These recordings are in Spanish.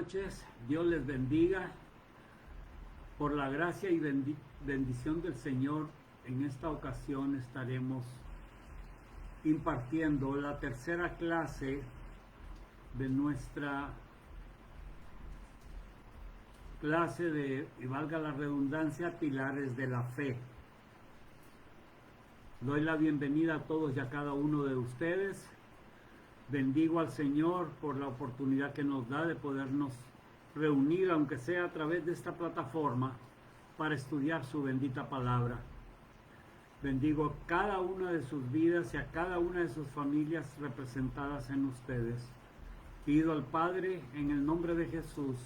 noches, Dios les bendiga. Por la gracia y bendición del Señor, en esta ocasión estaremos impartiendo la tercera clase de nuestra clase de, y valga la redundancia, pilares de la fe. Doy la bienvenida a todos y a cada uno de ustedes. Bendigo al Señor por la oportunidad que nos da de podernos reunir, aunque sea a través de esta plataforma, para estudiar su bendita palabra. Bendigo a cada una de sus vidas y a cada una de sus familias representadas en ustedes. Pido al Padre, en el nombre de Jesús,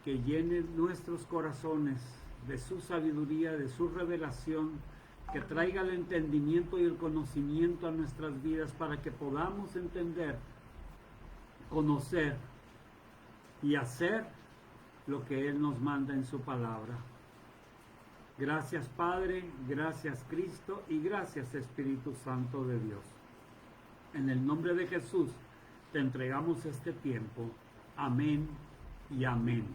que llene nuestros corazones de su sabiduría, de su revelación, que traiga el entendimiento y el conocimiento a nuestras vidas para que podamos entender, conocer y hacer lo que Él nos manda en su palabra. Gracias Padre, gracias Cristo y gracias Espíritu Santo de Dios. En el nombre de Jesús te entregamos este tiempo. Amén y amén.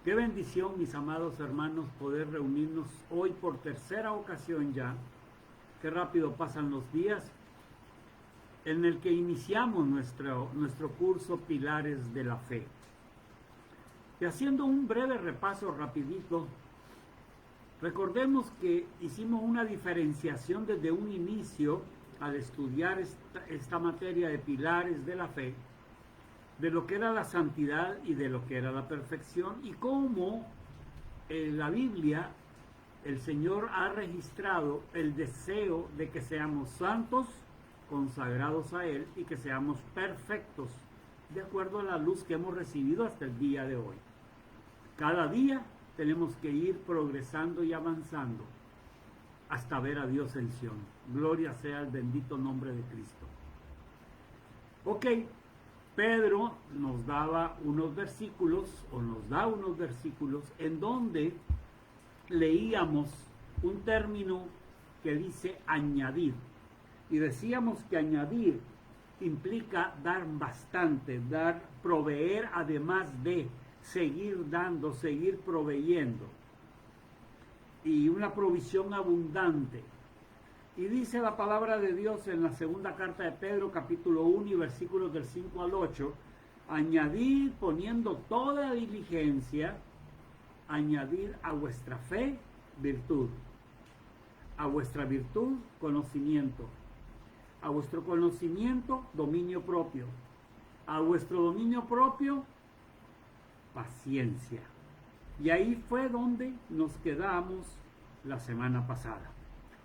Qué bendición, mis amados hermanos, poder reunirnos hoy por tercera ocasión ya. Qué rápido pasan los días, en el que iniciamos nuestro curso Pilares de la Fe. Y haciendo un breve repaso rapidito, recordemos que hicimos una diferenciación desde un inicio al estudiar esta materia de pilares de la fe, de lo que era la santidad y de lo que era la perfección, y cómo en la Biblia el Señor ha registrado el deseo de que seamos santos, consagrados a Él, y que seamos perfectos, de acuerdo a la luz que hemos recibido hasta el día de hoy. Cada día tenemos que ir progresando y avanzando hasta ver a Dios en Sion. Gloria sea el bendito nombre de Cristo. Ok. Pedro nos daba unos versículos, o nos da unos versículos, en donde leíamos un término que dice añadir. Y decíamos que añadir implica dar bastante, proveer además de, seguir dando, seguir proveyendo. Y una provisión abundante. Y dice la palabra de Dios en la segunda carta de Pedro, capítulo 1 y versículos del 5 al 8, añadid poniendo toda diligencia, añadid a vuestra fe virtud, a vuestra virtud conocimiento, a vuestro conocimiento dominio propio, a vuestro dominio propio paciencia. Y ahí fue donde nos quedamos la semana pasada.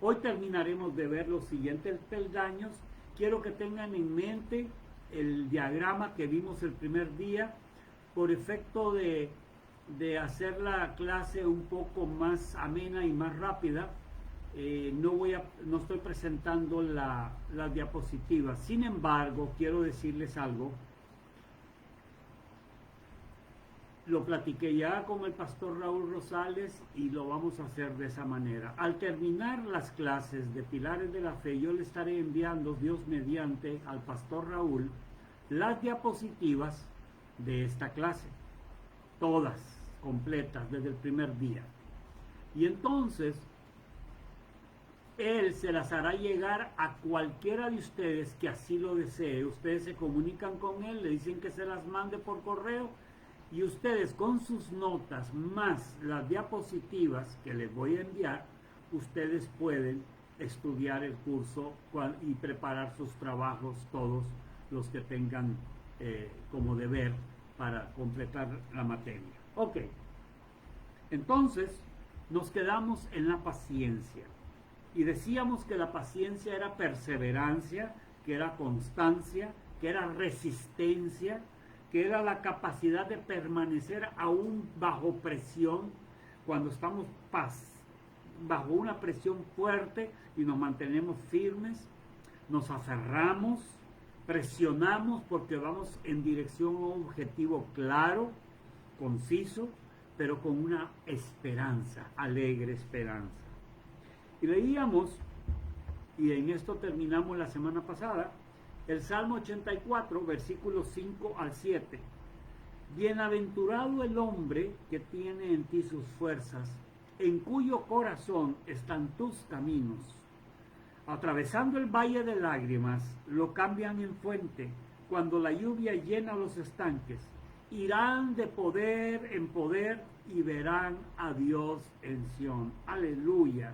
Hoy terminaremos de ver los siguientes peldaños. Quiero que tengan en mente el diagrama que vimos el primer día. Por efecto de hacer la clase un poco más amena y más rápida, no estoy presentando las diapositivas. Sin embargo, quiero decirles algo. Lo platiqué ya con el pastor Raúl Rosales y lo vamos a hacer de esa manera. Al terminar las clases de Pilares de la Fe, yo le estaré enviando, Dios mediante, al pastor Raúl las diapositivas de esta clase. Todas, completas, desde el primer día. Y entonces, él se las hará llegar a cualquiera de ustedes que así lo desee. Ustedes se comunican con él, le dicen que se las mande por correo, y ustedes con sus notas más las diapositivas que les voy a enviar, ustedes pueden estudiar el curso y preparar sus trabajos, todos los que tengan como deber para completar la materia. Ok, entonces nos quedamos en la paciencia y decíamos que la paciencia era perseverancia, que era constancia, que era resistencia, que era la capacidad de permanecer aún bajo presión, cuando estamos bajo una presión fuerte y nos mantenemos firmes, nos aferramos, presionamos porque vamos en dirección a un objetivo claro, conciso, pero con una esperanza, alegre esperanza. Y leíamos, y en esto terminamos la semana pasada, el Salmo 84, versículos 5 al 7. Bienaventurado el hombre que tiene en ti sus fuerzas, en cuyo corazón están tus caminos. Atravesando el valle de lágrimas, lo cambian en fuente. Cuando la lluvia llena los estanques, irán de poder en poder y verán a Dios en Sión. Aleluya.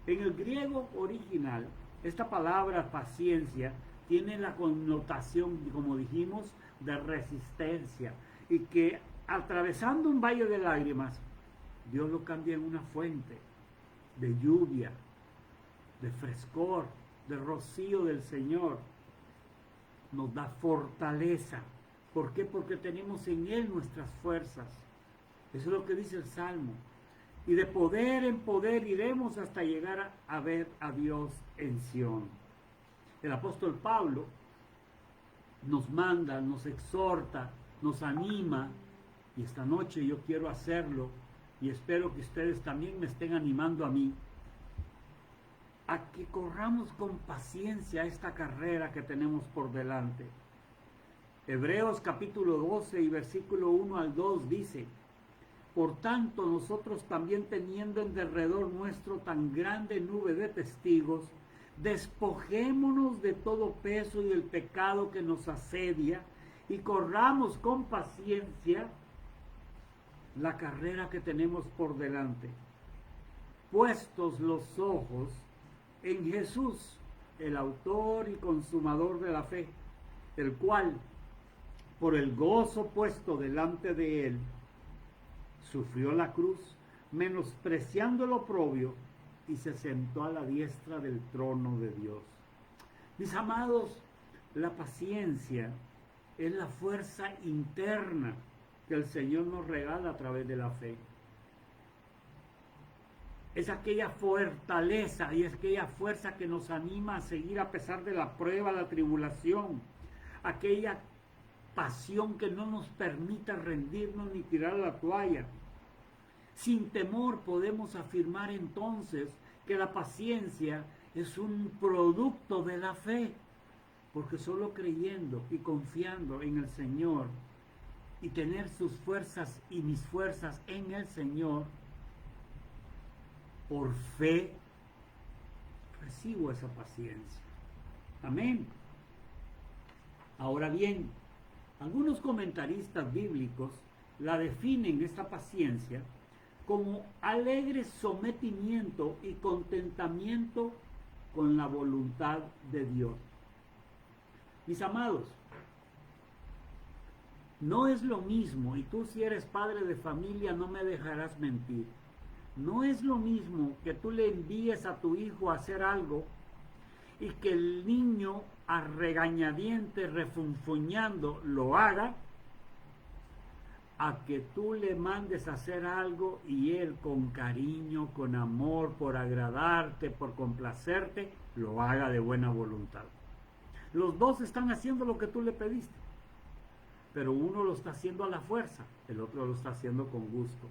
En el griego original, esta palabra paciencia tiene la connotación, como dijimos, de resistencia, y que atravesando un valle de lágrimas, Dios lo cambia en una fuente de lluvia, de frescor, de rocío del Señor. Nos da fortaleza. ¿Por qué? Porque tenemos en Él nuestras fuerzas. Eso es lo que dice el Salmo. Y de poder en poder iremos hasta llegar a ver a Dios en Sión. El apóstol Pablo nos manda, nos exhorta, nos anima, y esta noche yo quiero hacerlo, y espero que ustedes también me estén animando a mí, a que corramos con paciencia esta carrera que tenemos por delante. Hebreos capítulo 12 y versículo 1 al 2 dice: por tanto, nosotros también, teniendo en derredor nuestro tan grande nube de testigos, despojémonos de todo peso y el pecado que nos asedia, y corramos con paciencia la carrera que tenemos por delante, puestos los ojos en Jesús, el autor y consumador de la fe, el cual, por el gozo puesto delante de él, sufrió la cruz, menospreciando el oprobio, y se sentó a la diestra del trono de Dios. Mis amados, la paciencia es la fuerza interna que el Señor nos regala a través de la fe. Es aquella fortaleza y es aquella fuerza que nos anima a seguir a pesar de la prueba, la tribulación. Aquella pasión que no nos permita rendirnos ni tirar la toalla. Sin temor podemos afirmar entonces que la paciencia es un producto de la fe, porque solo creyendo y confiando en el Señor y tener sus fuerzas y mis fuerzas en el Señor, por fe recibo esa paciencia. Amén. Ahora bien, algunos comentaristas bíblicos la definen, esta paciencia, como alegre sometimiento y contentamiento con la voluntad de Dios. Mis amados, no es lo mismo, y tú si eres padre de familia no me dejarás mentir, no es lo mismo que tú le envíes a tu hijo a hacer algo y que el niño a regañadientes, refunfuñando, lo haga, a que tú le mandes a hacer algo y él con cariño, con amor, por agradarte, por complacerte, lo haga de buena voluntad. Los dos están haciendo lo que tú le pediste, pero uno lo está haciendo a la fuerza, el otro lo está haciendo con gusto.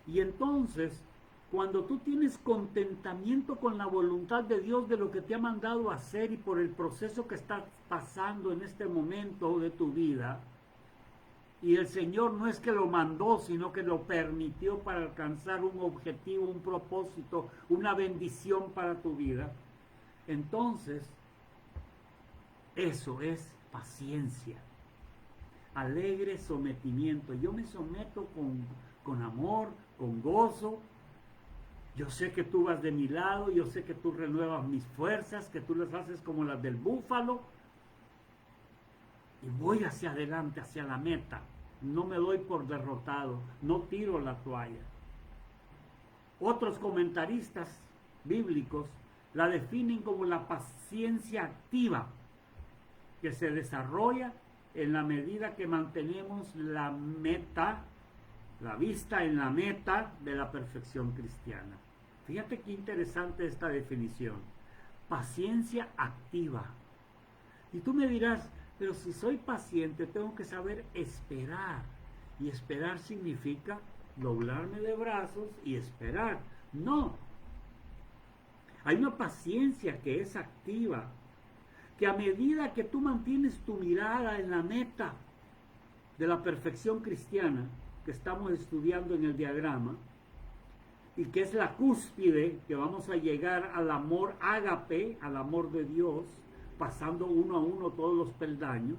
Y entonces, cuando tú tienes contentamiento con la voluntad de Dios de lo que te ha mandado a hacer y por el proceso que estás pasando en este momento de tu vida, y el Señor no es que lo mandó, sino que lo permitió para alcanzar un objetivo, un propósito, una bendición para tu vida, entonces eso es paciencia, alegre sometimiento. Yo me someto con amor, con gozo. Yo sé que tú vas de mi lado, yo sé que tú renuevas mis fuerzas, que tú las haces como las del búfalo, y voy hacia adelante, hacia la meta. No me doy por derrotado, no tiro la toalla. Otros comentaristas bíblicos la definen como la paciencia activa, que se desarrolla en la medida que mantenemos la meta, la vista en la meta de la perfección cristiana. Fíjate qué interesante esta definición. Paciencia activa. Y tú me dirás, pero si soy paciente tengo que saber esperar. Y esperar significa doblarme de brazos y esperar. No. Hay una paciencia que es activa, que a medida que tú mantienes tu mirada en la meta, de la perfección cristiana que estamos estudiando en el diagrama, y que es la cúspide que vamos a llegar al amor ágape, al amor de Dios, pasando uno a uno todos los peldaños,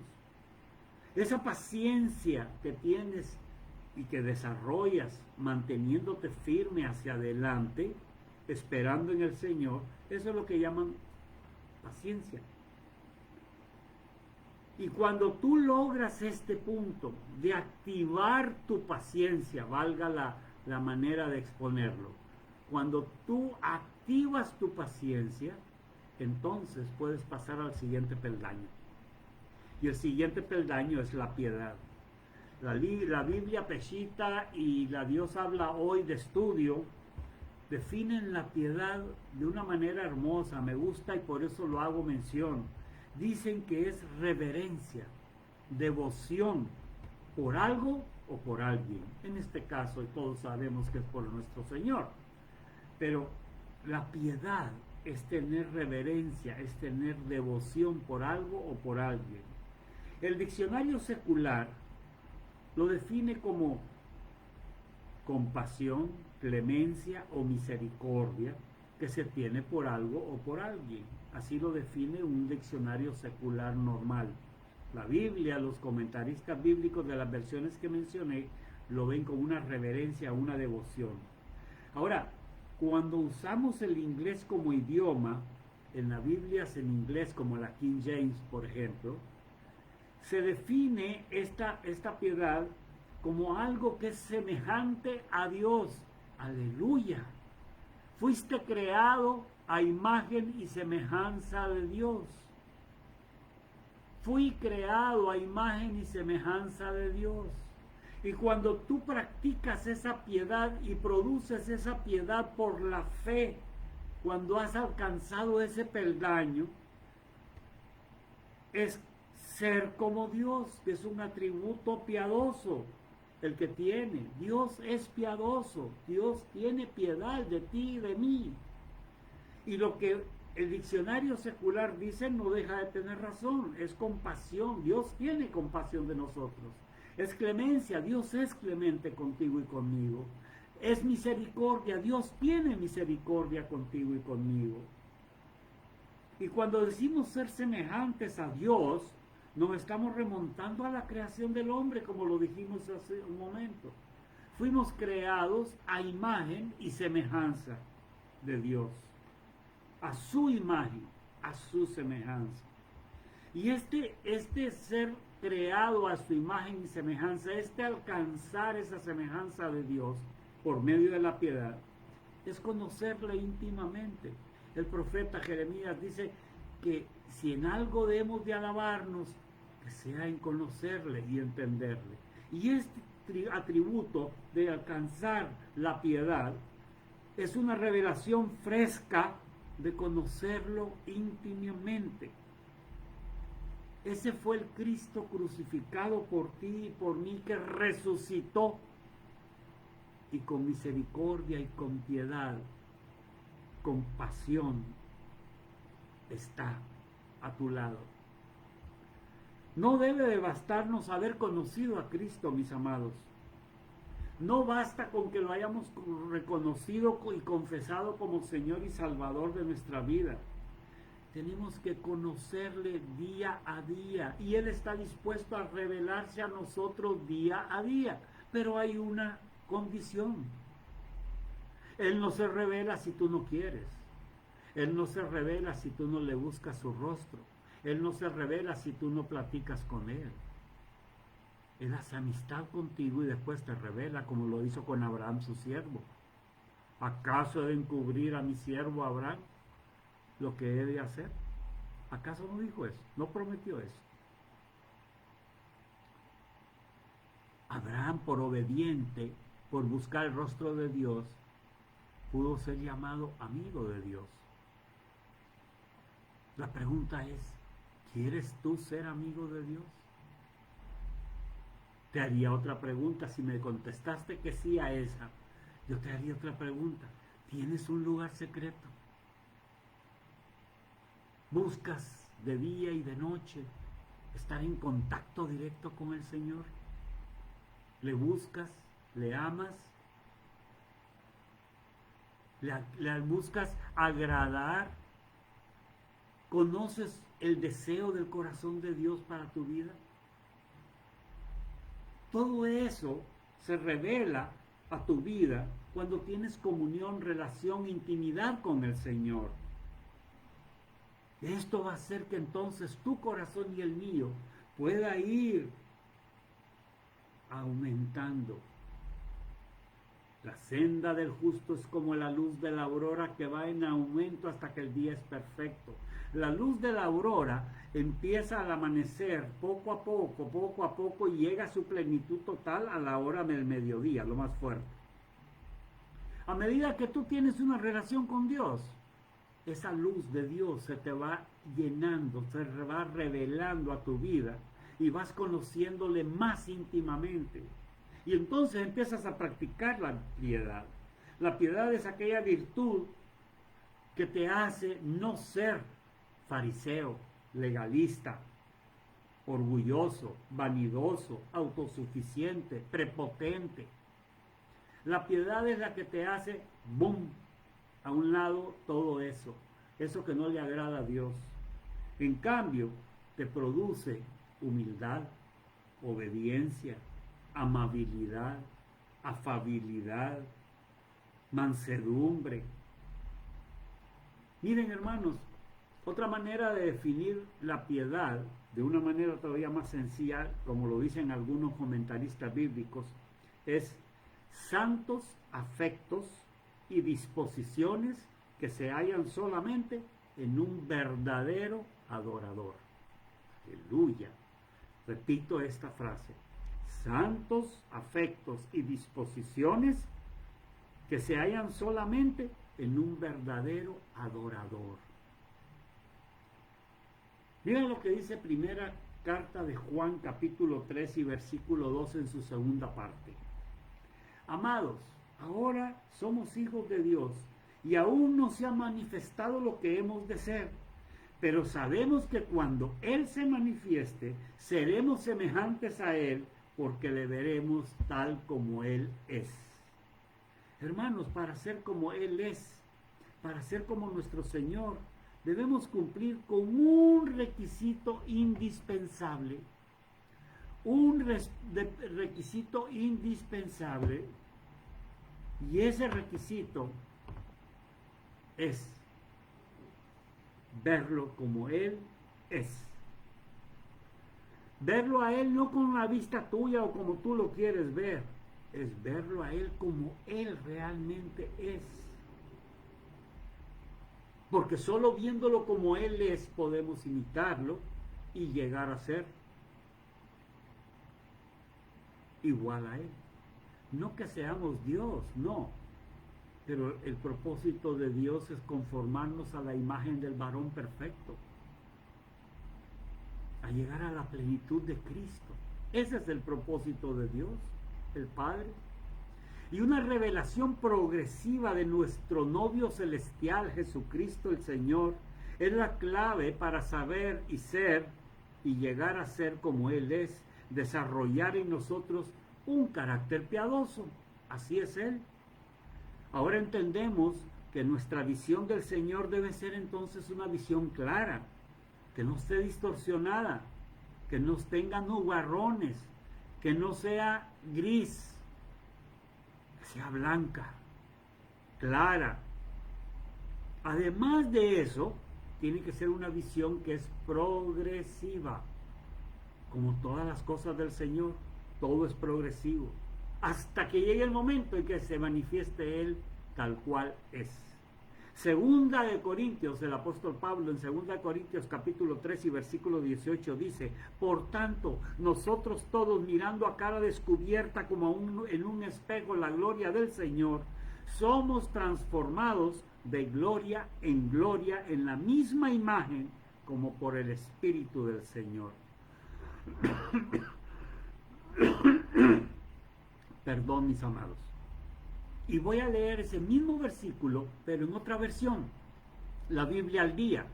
esa paciencia que tienes y que desarrollas manteniéndote firme hacia adelante, esperando en el Señor, eso es lo que llaman paciencia. Y cuando tú logras este punto de activar tu paciencia, valga la manera de exponerlo, cuando tú activas tu paciencia, entonces puedes pasar al siguiente peldaño. Y el siguiente peldaño es la piedad. La Biblia Peshitta y la Dios habla hoy de estudio definen la piedad de una manera hermosa, me gusta y por eso lo hago mención. Dicen que es reverencia, devoción por algo o por alguien. En este caso todos sabemos que es por nuestro Señor. Pero la piedad es tener reverencia, es tener devoción por algo o por alguien. El diccionario secular lo define como compasión, clemencia o misericordia que se tiene por algo o por alguien. Así lo define un diccionario secular normal. La Biblia, los comentaristas bíblicos de las versiones que mencioné, lo ven como una reverencia, una devoción. Ahora, cuando usamos el inglés como idioma, en las Biblias en inglés como la King James, por ejemplo, se define esta piedad como algo que es semejante a Dios. Aleluya. Fuiste creado a imagen y semejanza de Dios. Fui creado a imagen y semejanza de Dios. Y cuando tú practicas esa piedad y produces esa piedad por la fe, cuando has alcanzado ese peldaño, es ser como Dios, que es un atributo piadoso el que tiene. Dios es piadoso, Dios tiene piedad de ti y de mí. Y lo que el diccionario secular dice no deja de tener razón, es compasión, Dios tiene compasión de nosotros. Es clemencia, Dios es clemente contigo y conmigo. Es misericordia, Dios tiene misericordia contigo y conmigo. Y cuando decimos ser semejantes a Dios, nos estamos remontando a la creación del hombre, como lo dijimos hace un momento. Fuimos creados a imagen y semejanza de Dios, a su imagen, a su semejanza. Y este ser creado a su imagen y semejanza, alcanzar esa semejanza de Dios por medio de la piedad, es conocerle íntimamente. El profeta Jeremías dice que si en algo debemos de alabarnos, que sea en conocerle y entenderle. Y este atributo de alcanzar la piedad es una revelación fresca de conocerlo íntimamente. Ese fue el Cristo crucificado por ti y por mí, que resucitó y con misericordia y con piedad, con pasión, está a tu lado. No debe de bastarnos haber conocido a Cristo, mis amados. No basta con que lo hayamos reconocido y confesado como Señor y Salvador de nuestra vida. Tenemos que conocerle día a día y Él está dispuesto a revelarse a nosotros día a día. Pero hay una condición. Él no se revela si tú no quieres. Él no se revela si tú no le buscas su rostro. Él no se revela si tú no platicas con Él. Él hace amistad contigo y después te revela, como lo hizo con Abraham, su siervo. ¿Acaso he de encubrir a mi siervo Abraham lo que he de hacer? ¿Acaso no dijo eso? ¿No prometió eso? Abraham, por obediente, por buscar el rostro de Dios, pudo ser llamado amigo de Dios. La pregunta es, ¿quieres tú ser amigo de Dios? Te haría otra pregunta. Si me contestaste que sí a esa, yo te haría otra pregunta. ¿Tienes un lugar secreto? ¿Buscas de día y de noche estar en contacto directo con el Señor? ¿Le buscas? ¿Le amas? ¿Le buscas agradar? ¿Conoces el deseo del corazón de Dios para tu vida? Todo eso se revela a tu vida cuando tienes comunión, relación, intimidad con el Señor. Esto va a hacer que entonces tu corazón y el mío pueda ir aumentando. La senda del justo es como la luz de la aurora que va en aumento hasta que el día es perfecto. La luz de la aurora empieza al amanecer poco a poco, y llega a su plenitud total a la hora del mediodía, lo más fuerte. A medida que tú tienes una relación con Dios, esa luz de Dios se te va llenando, se va revelando a tu vida y vas conociéndole más íntimamente. Y entonces empiezas a practicar la piedad. La piedad es aquella virtud que te hace no ser fariseo, legalista, orgulloso, vanidoso, autosuficiente, prepotente. La piedad es la que te hace, ¡boom!, a un lado todo eso que no le agrada a Dios. En cambio, te produce humildad, obediencia, amabilidad, afabilidad, mansedumbre. Miren, hermanos, otra manera de definir la piedad, de una manera todavía más sencilla, como lo dicen algunos comentaristas bíblicos, es santos afectos y disposiciones que se hallan solamente en un verdadero adorador. Aleluya. Repito esta frase: santos afectos y disposiciones que se hallan solamente en un verdadero adorador. Miren lo que dice primera carta de Juan, capítulo 3 y versículo 2 en su segunda parte. Amados, ahora somos hijos de Dios y aún no se ha manifestado lo que hemos de ser, pero sabemos que cuando Él se manifieste, seremos semejantes a Él, porque le veremos tal como Él es. Hermanos, para ser como Él es, para ser como nuestro Señor, debemos cumplir con un requisito indispensable. Requisito indispensable, y ese requisito es verlo como Él es. Verlo a Él no con la vista tuya o como tú lo quieres ver, es verlo a Él como Él realmente es. Porque solo viéndolo como Él es podemos imitarlo y llegar a ser igual a Él. No que seamos Dios, no. Pero el propósito de Dios es conformarnos a la imagen del varón perfecto, a llegar a la plenitud de Cristo. Ese es el propósito de Dios, el Padre. Y una revelación progresiva de nuestro novio celestial, Jesucristo el Señor, es la clave para saber y ser y llegar a ser como Él es, desarrollar en nosotros un carácter piadoso. Así es Él. Ahora entendemos que nuestra visión del Señor debe ser entonces una visión clara, que no esté distorsionada, que no tenga nubarrones, que no sea gris, que sea blanca, clara. Además de eso, tiene que ser una visión que es progresiva. Como todas las cosas del Señor, todo es progresivo, hasta que llegue el momento en que se manifieste Él tal cual es. Segunda de Corintios, el apóstol Pablo en Segunda de Corintios capítulo 3 y versículo 18 dice: por tanto, nosotros todos, mirando a cara descubierta como en un espejo la gloria del Señor, somos transformados de gloria en la misma imagen como por el Espíritu del Señor. Perdón, mis amados. Y voy a leer ese mismo versículo, pero en otra versión, la Biblia al día.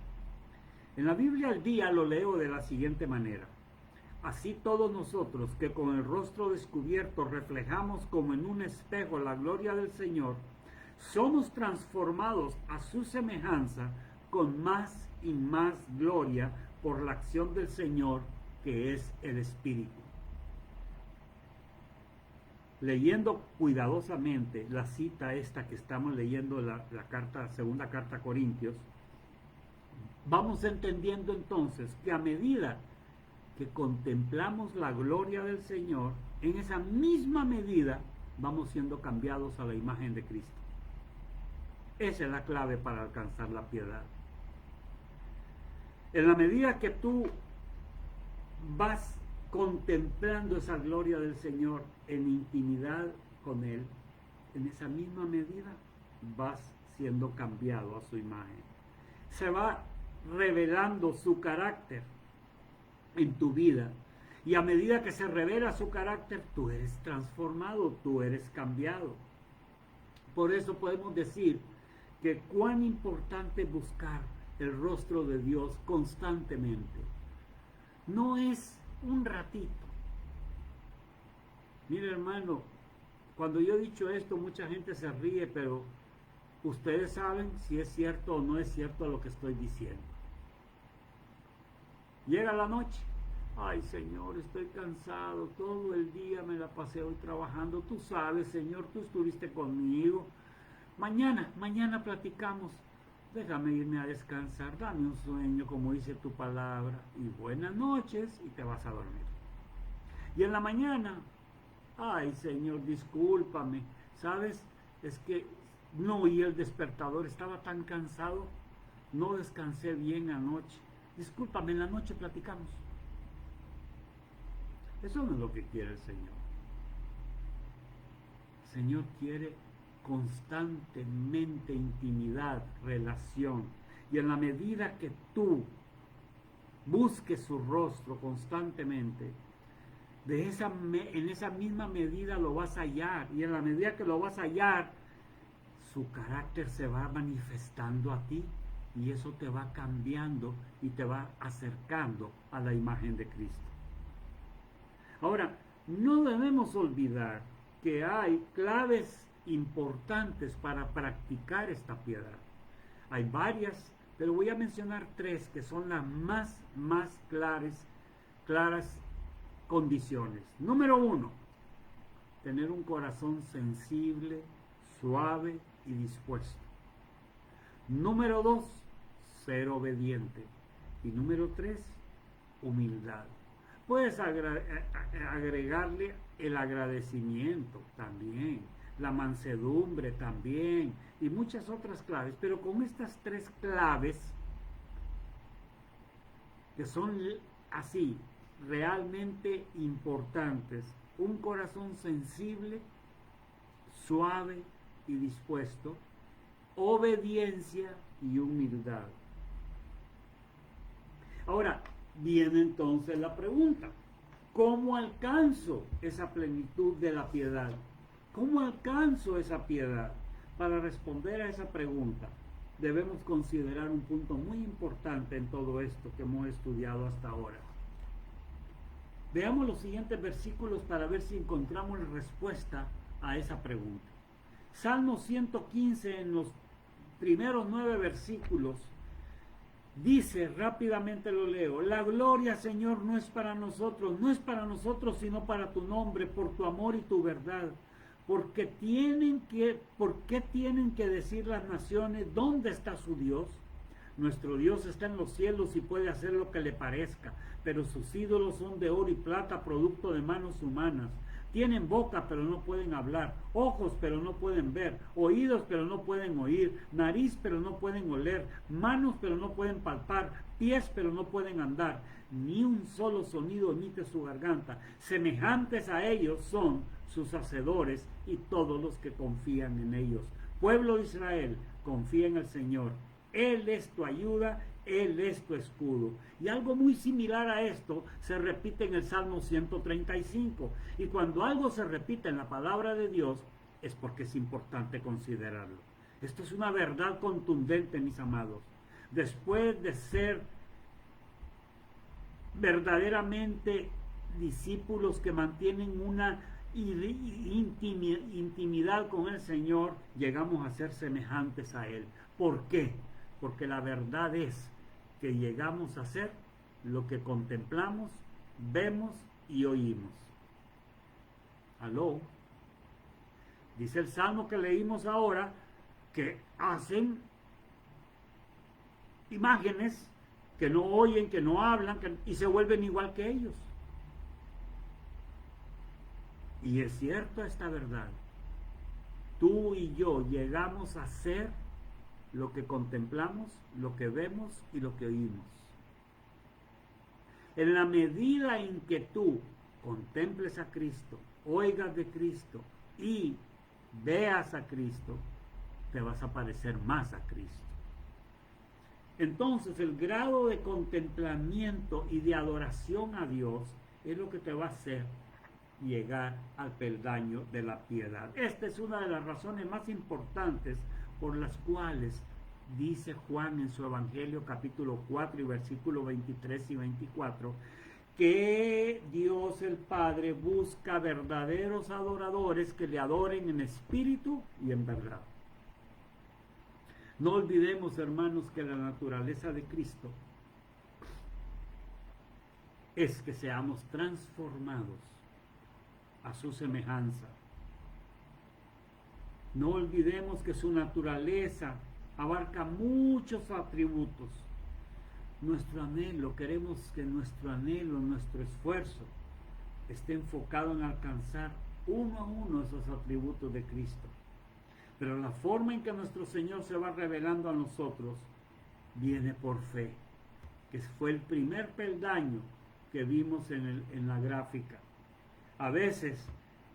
En la Biblia al día lo leo de la siguiente manera: Así todos nosotros, que con el rostro descubierto reflejamos como en un espejo la gloria del Señor, somos transformados a su semejanza con más y más gloria por la acción del Señor, que es el Espíritu. Leyendo cuidadosamente la cita esta que estamos leyendo, la segunda carta a Corintios, vamos entendiendo entonces que a medida que contemplamos la gloria del Señor, en esa misma medida vamos siendo cambiados a la imagen de Cristo. Esa es la clave para alcanzar la piedad. En la medida que tú vas contemplando esa gloria del Señor en intimidad con Él, en esa misma medida vas siendo cambiado a su imagen. Se va revelando su carácter en tu vida, y a medida que se revela su carácter, tú eres transformado, tú eres cambiado. Por eso podemos decir que cuán importante buscar el rostro de Dios constantemente. No es un ratito. Mire, hermano, cuando yo he dicho esto, mucha gente se ríe, pero ustedes saben si es cierto o no es cierto lo que estoy diciendo. Llega la noche. Ay, Señor, estoy cansado. Todo el día me la pasé hoy trabajando. Tú sabes, Señor, tú estuviste conmigo. Mañana platicamos. Déjame irme a descansar. Dame un sueño, como dice tu palabra. Y buenas noches, y te vas a dormir. Y en la mañana, ay, Señor, discúlpame. ¿Sabes? Es que no oí el despertador. Estaba tan cansado. No descansé bien anoche. Discúlpame, en la noche platicamos. Eso no es lo que quiere el Señor. El Señor quiere constantemente intimidad, relación. Y en la medida que tú busques su rostro constantemente, en esa misma medida lo vas a hallar. Y en la medida que lo vas a hallar, su carácter se va manifestando a ti. Y eso te va cambiando y te va acercando a la imagen de Cristo. Ahora, no debemos olvidar que hay claves importantes para practicar esta piedad. Hay varias, pero voy a mencionar tres que son las más claras condiciones. Número 1, tener un corazón sensible, suave y dispuesto. Número 2, ser obediente. Y número 3, humildad. Puedes agregarle el agradecimiento también, la mansedumbre también, y muchas otras claves. Pero con estas tres claves, que son así, realmente importantes: un corazón sensible, suave y dispuesto, obediencia y humildad. Ahora, viene entonces la pregunta: ¿cómo alcanzo esa plenitud de la piedad? ¿Cómo alcanzo esa piedad? Para responder a esa pregunta, debemos considerar un punto muy importante en todo esto que hemos estudiado hasta ahora. Veamos los siguientes versículos para ver si encontramos la respuesta a esa pregunta. Salmo 115, en los primeros 9 versículos, dice, rápidamente lo leo: la gloria, Señor, no es para nosotros, sino para tu nombre, por tu amor y tu verdad. ¿Por qué tienen que decir las naciones, dónde está su Dios? Nuestro Dios está en los cielos y puede hacer lo que le parezca, pero sus ídolos son de oro y plata, producto de manos humanas. Tienen boca, pero no pueden hablar, ojos, pero no pueden ver, oídos, pero no pueden oír, nariz, pero no pueden oler, manos, pero no pueden palpar, pies, pero no pueden andar. Ni un solo sonido emite su garganta. Semejantes a ellos son sus hacedores y todos los que confían en ellos. Pueblo de Israel, confía en el Señor. Él es tu ayuda, Él es tu escudo. Y algo muy similar a esto se repite en el Salmo 135. Y cuando algo se repite en la palabra de Dios, es porque es importante considerarlo. Esto es una verdad contundente, mis amados. Después de ser verdaderamente discípulos que mantienen una intimidad con el Señor, llegamos a ser semejantes a Él. ¿Por qué? Porque la verdad es que llegamos a ser lo que contemplamos, vemos y oímos. ¿Aló? Dice el Salmo que leímos ahora que hacen imágenes que no oyen, que no hablan, y se vuelven igual que ellos. Y es cierto esta verdad. Tú y yo llegamos a ser lo que contemplamos, lo que vemos y lo que oímos. En la medida en que tú contemples a Cristo, oigas de Cristo y veas a Cristo, te vas a parecer más a Cristo. Entonces el grado de contemplamiento y de adoración a Dios es lo que te va a hacer llegar al peldaño de la piedad. Esta es una de las razones más importantes por las cuales dice Juan en su Evangelio capítulo 4 y versículo 23 y 24 que Dios el Padre busca verdaderos adoradores que le adoren en espíritu y en verdad. No olvidemos, hermanos, que la naturaleza de Cristo es que seamos transformados a su semejanza. No olvidemos que su naturaleza abarca muchos atributos. Nuestro anhelo, queremos que nuestro anhelo, nuestro esfuerzo esté enfocado en alcanzar uno a uno esos atributos de Cristo. Pero la forma en que nuestro Señor se va revelando a nosotros viene por fe, que fue el primer peldaño que vimos en la gráfica. A veces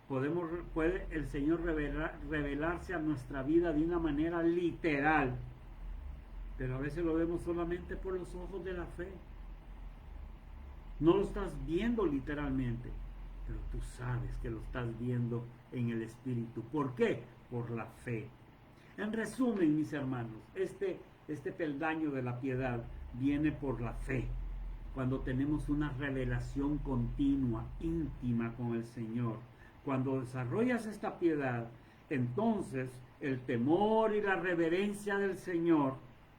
puede el Señor revelarse a nuestra vida de una manera literal, pero a veces lo vemos solamente por los ojos de la fe. No lo estás viendo literalmente, pero tú sabes que lo estás viendo en el Espíritu. ¿Por qué? Por la fe. En resumen, mis hermanos, este peldaño de la piedad viene por la fe. Cuando tenemos una revelación continua, íntima con el Señor. Cuando desarrollas esta piedad, entonces el temor y la reverencia del Señor,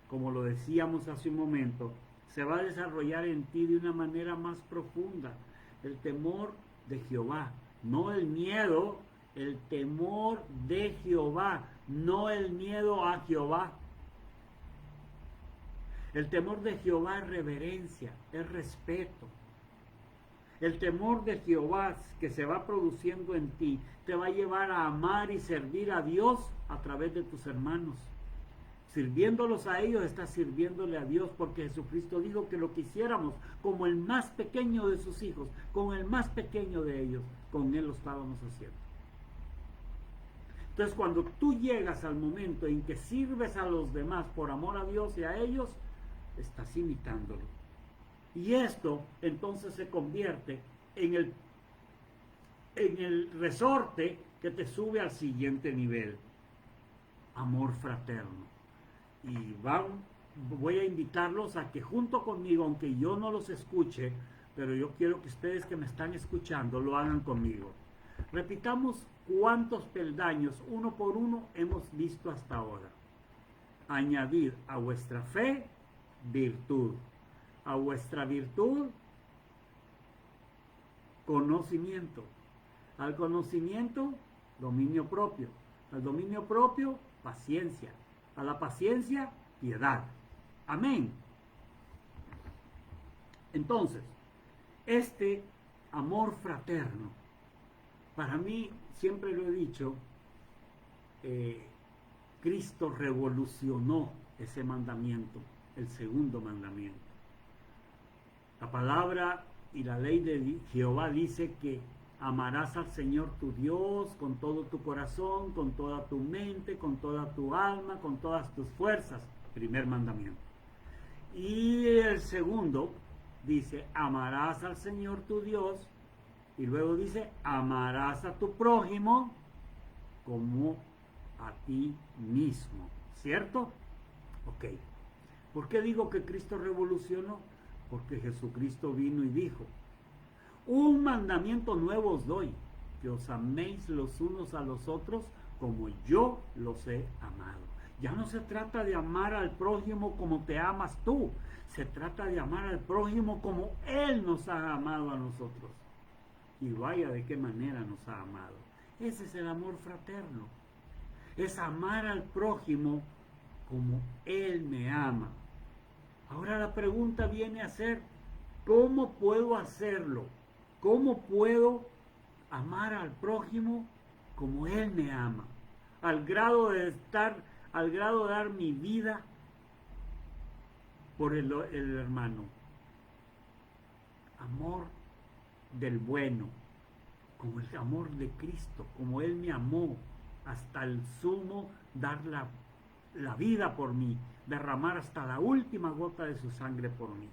como lo decíamos hace un momento, se va a desarrollar en ti de una manera más profunda. El temor de Jehová, no el miedo, el temor de Jehová, no el miedo a Jehová. El temor de Jehová es reverencia, es respeto. El temor de Jehová que se va produciendo en ti te va a llevar a amar y servir a Dios a través de tus hermanos. Sirviéndolos a ellos, estás sirviéndole a Dios, porque Jesucristo dijo que lo quisiéramos como el más pequeño de sus hijos, con el más pequeño de ellos, con Él lo estábamos haciendo. Entonces, cuando tú llegas al momento en que sirves a los demás por amor a Dios y a ellos, estás imitándolo. Y esto entonces se convierte en el resorte que te sube al siguiente nivel. Amor fraterno. Y voy a invitarlos a que junto conmigo, aunque yo no los escuche, pero yo quiero que ustedes que me están escuchando lo hagan conmigo. Repitamos cuántos peldaños, uno por uno, hemos visto hasta ahora. Añadir a vuestra fe virtud, a vuestra virtud conocimiento, al conocimiento dominio propio, al dominio propio paciencia, a la paciencia piedad. Amén. Entonces, este amor fraterno, para mí, siempre lo he dicho, Cristo revolucionó ese mandamiento, el segundo mandamiento. La palabra y la ley de Jehová dice que amarás al Señor tu Dios con todo tu corazón, con toda tu mente, con toda tu alma, con todas tus fuerzas. Primer mandamiento. Y el segundo dice, amarás al Señor tu Dios. Y luego dice, amarás a tu prójimo como a ti mismo. ¿Cierto? Ok. ¿Por qué digo que Cristo revolucionó? Porque Jesucristo vino y dijo, Un mandamiento nuevo os doy, que os améis los unos a los otros como yo los he amado. Ya no se trata de amar al prójimo como te amas tú, se trata de amar al prójimo como Él nos ha amado a nosotros. Y vaya de qué manera nos ha amado. Ese es el amor fraterno. Es amar al prójimo como Él me ama. Ahora la pregunta viene a ser, ¿cómo puedo hacerlo? ¿Cómo puedo amar al prójimo como Él me ama? Al grado de dar mi vida por el hermano. Amor del bueno, como el amor de Cristo, como Él me amó hasta el sumo, dar la vida por mí, derramar hasta la última gota de su sangre por mí.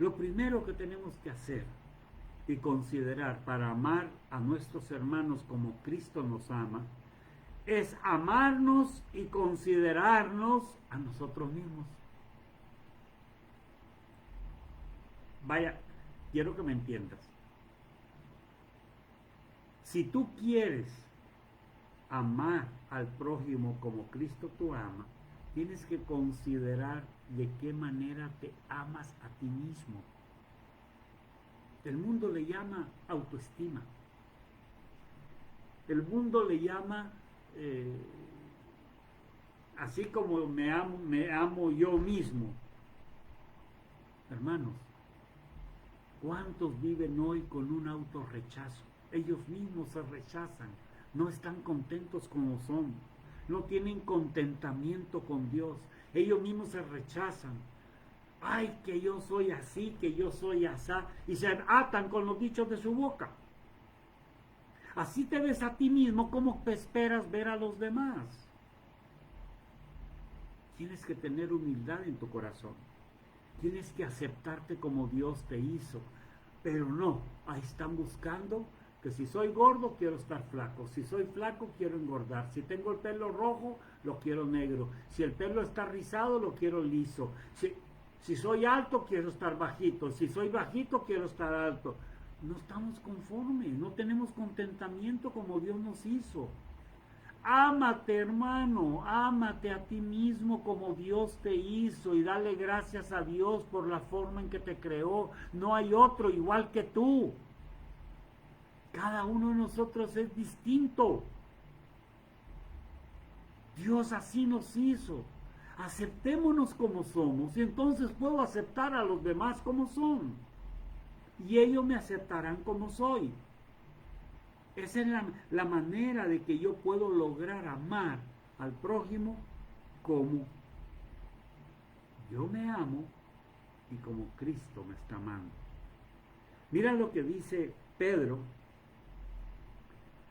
Lo primero que tenemos que hacer y considerar para amar a nuestros hermanos como Cristo nos ama, es amarnos y considerarnos a nosotros mismos. Vaya, quiero que me entiendas. Si tú quieres amar al prójimo como Cristo te ama, tienes que considerar de qué manera te amas a ti mismo. El mundo le llama autoestima. El mundo le llama, así como me amo yo mismo. Hermanos, ¿cuántos viven hoy con un autorrechazo? Ellos mismos se rechazan, no están contentos como son, no tienen contentamiento con Dios, ellos mismos se rechazan. Ay, que yo soy así, que yo soy asá, y se atan con los dichos de su boca. Así te ves a ti mismo, ¿cómo esperas ver a los demás? Tienes que tener humildad en tu corazón, tienes que aceptarte como Dios te hizo, pero no, ahí están buscando que si soy gordo quiero estar flaco, si soy flaco quiero engordar, si tengo el pelo rojo lo quiero negro, si el pelo está rizado lo quiero liso, si soy alto quiero estar bajito, si soy bajito quiero estar alto. No estamos conformes, no tenemos contentamiento como Dios nos hizo. Ámate, hermano, ámate a ti mismo como Dios te hizo y dale gracias a Dios por la forma en que te creó. No hay otro igual que tú. Cada uno de nosotros es distinto. Dios así nos hizo. Aceptémonos como somos y entonces puedo aceptar a los demás como son. Y ellos me aceptarán como soy. Esa es la manera de que yo puedo lograr amar al prójimo como yo me amo y como Cristo me está amando. Mira lo que dice Pedro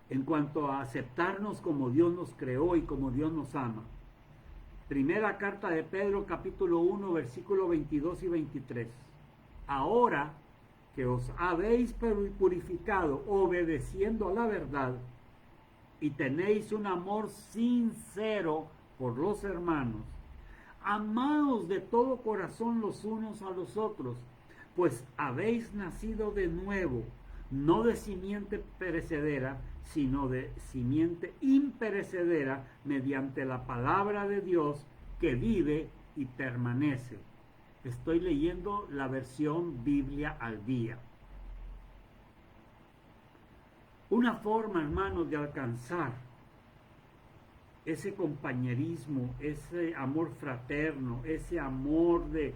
en cuanto a aceptarnos como Dios nos creó y como Dios nos ama. Primera carta de Pedro, capítulo 1, versículos 22 y 23. Ahora que os habéis purificado obedeciendo a la verdad y tenéis un amor sincero por los hermanos, amaos de todo corazón los unos a los otros, pues habéis nacido de nuevo, no de simiente perecedera, sino de simiente imperecedera, mediante la palabra de Dios que vive y permanece. Estoy leyendo la versión Biblia al día. Una forma, hermanos, de alcanzar ese compañerismo, ese amor fraterno, ese amor de